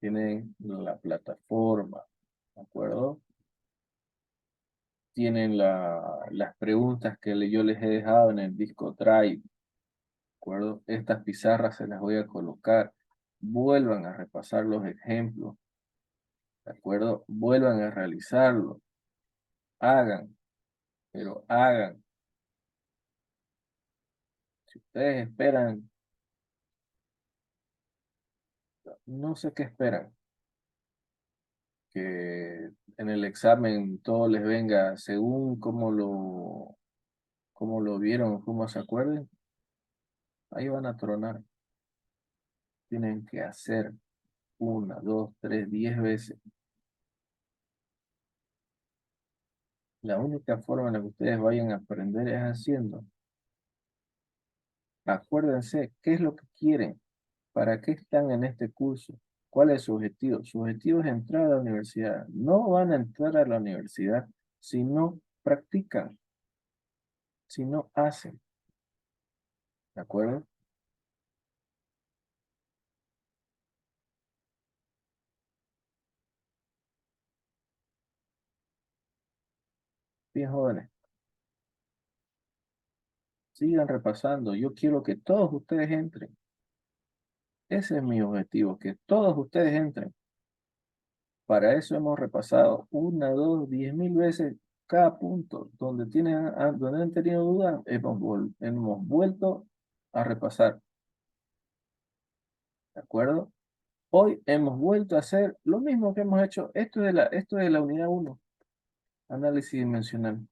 Speaker 1: tienen la plataforma, ¿de acuerdo? Tienen las preguntas que yo les he dejado en el disco Drive, ¿de acuerdo? Estas pizarras se las voy a colocar. Vuelvan a repasar los ejemplos, ¿de acuerdo? Vuelvan a realizarlo. Hagan, pero hagan. Si ustedes esperan, no sé qué esperan, que en el examen todo les venga según cómo lo vieron, cómo se acuerden, ahí van a tronar. Tienen que hacer 1, 2, 3, 10 veces. La única forma en la que ustedes vayan a aprender es haciendo. Acuérdense, ¿qué es lo que quieren? ¿Para qué están en este curso? ¿Cuál es su objetivo? Su objetivo es entrar a la universidad. No van a entrar a la universidad si no practican, si no hacen. ¿De acuerdo? Bien, jóvenes, sigan repasando. Yo quiero que todos ustedes entren. Ese es mi objetivo, que todos ustedes entren. Para eso hemos repasado una, dos, 10.000 veces cada punto. Donde han tenido dudas, hemos vuelto a repasar. ¿De acuerdo? Hoy hemos vuelto a hacer lo mismo que hemos hecho. Esto es de la unidad uno, análisis dimensional.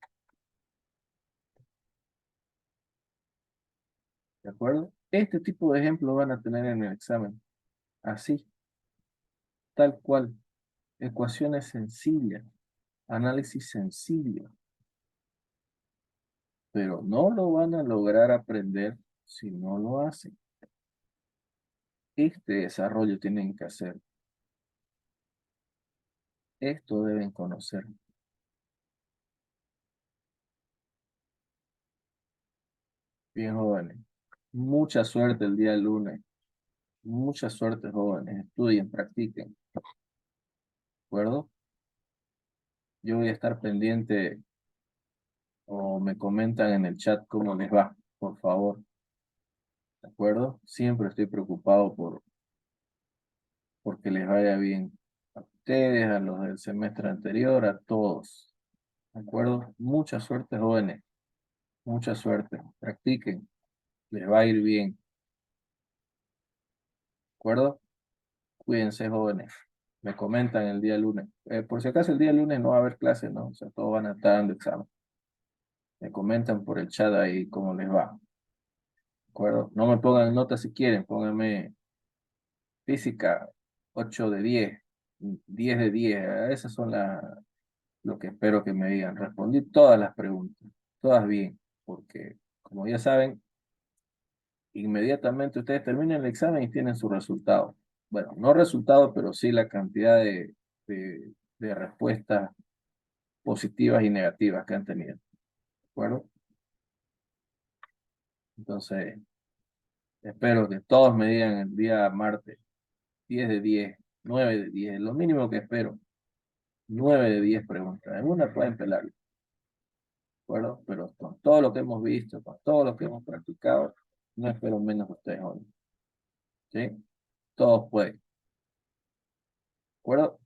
Speaker 1: ¿De acuerdo? Este tipo de ejemplos van a tener en el examen. Así, tal cual. Ecuaciones sencillas, análisis sencillo. Pero no lo van a lograr aprender si no lo hacen. Este desarrollo tienen que hacer. Esto deben conocer. Bien, jóvenes. Mucha suerte el día lunes. Mucha suerte, jóvenes. Estudien, practiquen. ¿De acuerdo? Yo voy a estar pendiente o me comentan en el chat cómo les va, por favor. ¿De acuerdo? Siempre estoy preocupado porque les vaya bien a ustedes, a los del semestre anterior, a todos. ¿De acuerdo? Mucha suerte, jóvenes. Mucha suerte. Practiquen. Les va a ir bien. ¿De acuerdo? Cuídense, jóvenes. Me comentan el día lunes. Por si acaso el día lunes no va a haber clase, ¿no? O sea, todos van a estar dando examen. Me comentan por el chat ahí cómo les va. ¿De acuerdo? No me pongan notas si quieren, pónganme física 8 de 10, 10 de 10. Esas son lo que espero que me digan. Respondí todas las preguntas, todas bien, porque como ya saben, inmediatamente ustedes terminan el examen y tienen su resultado. Bueno, no resultado, pero sí la cantidad de respuestas positivas y negativas que han tenido. ¿De acuerdo? Entonces, espero que todos me digan el día martes 10 de 10, 9 de 10, lo mínimo que espero. 9 de 10 preguntas. En una pueden pelar, ¿de acuerdo? Pero con todo lo que hemos visto, con todo lo que hemos practicado, no espero menos de ustedes hoy. ¿Sí? Todos pueden. ¿De acuerdo?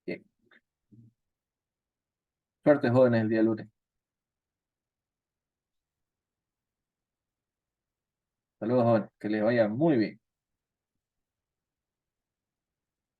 Speaker 1: Bien. Suerte, jóvenes, el día lunes. Saludos, jóvenes. Que les vaya muy bien.